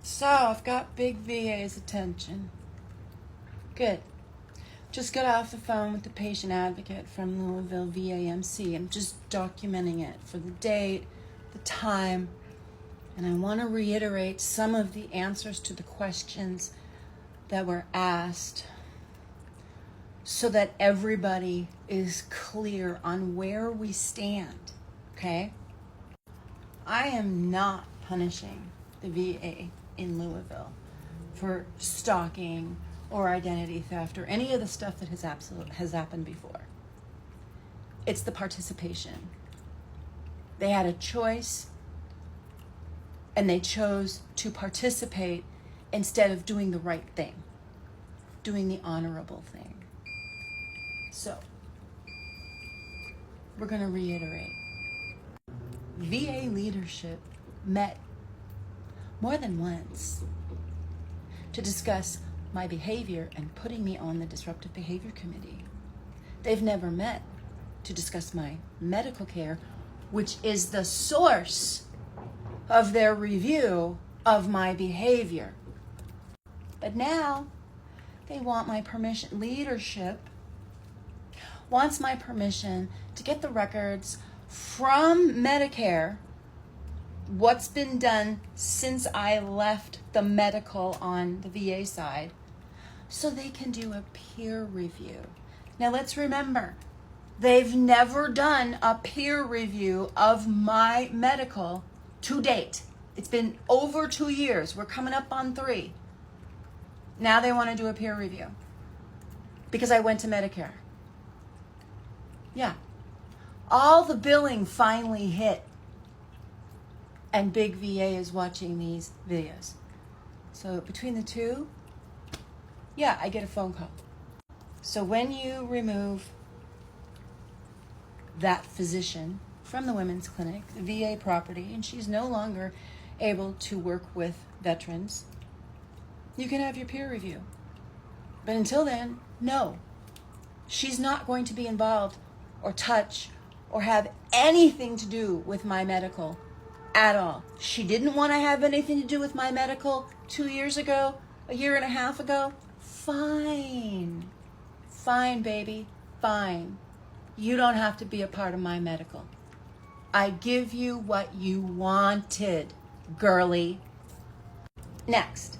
So I've got Big VA's attention. Good. Just got off the phone with the patient advocate from Louisville VAMC. I'm just documenting it for the date, the time, and I want to reiterate some of the answers to the questions that were asked so that everybody is clear on where we stand, okay? I am not punishing the VA in Louisville for stalking or identity theft or any of the stuff that has happened before. It's the participation. They had a choice and they chose to participate instead of doing the right thing, doing the honorable thing. So, we're going to reiterate. VA leadership met more than once to discuss my behavior and putting me on the disruptive behavior committee. They've never met to discuss my medical care, which is the source of their review of my behavior. But now they want my permission. Leadership wants my permission to get the records from Medicare, what's been done since I left the medical on the VA side, so they can do a peer review. Now let's remember, they've never done a peer review of my medical to date. It's been over 2 years. We're coming up on 3. Now they want to do a peer review because I went to Medicare. Yeah. All the billing finally hit. And Big VA is watching these videos. So between the two, yeah, I get a phone call. So when you remove that physician from the women's clinic, the VA property, and she's no longer able to work with veterans, you can have your peer review. But until then, no. She's not going to be involved or touch or have anything to do with my medical at all. She didn't want to have anything to do with my medical 2 years ago, a year and a half ago. Fine. Fine, baby. Fine. You don't have to be a part of my medical. I give you what you wanted, girly. Next.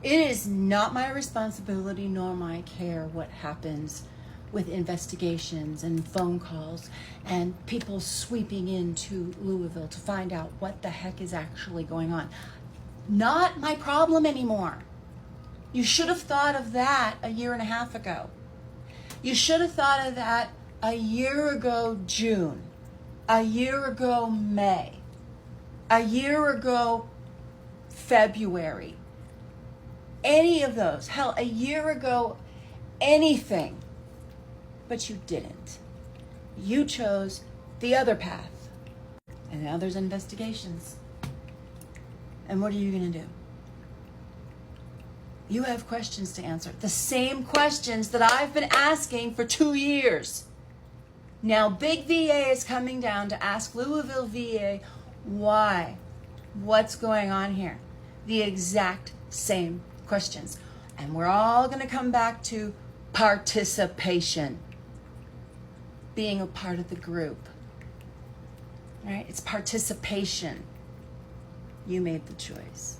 It is not my responsibility nor my care what happens with investigations and phone calls and people sweeping into Louisville to find out what the heck is actually going on. Not my problem anymore. You should have thought of that a year and a half ago. You should have thought of that a year ago, June, a year ago, May, a year ago, February. Any of those, hell, a year ago, anything. But you didn't. You chose the other path. And now there's investigations. And what are you going to do? You have questions to answer. The same questions that I've been asking for 2 years. Now Big VA is coming down to ask Louisville VA why. What's going on here? The exact same questions. And we're all going to come back to participation. Being a part of the group, right? It's participation. You made the choice.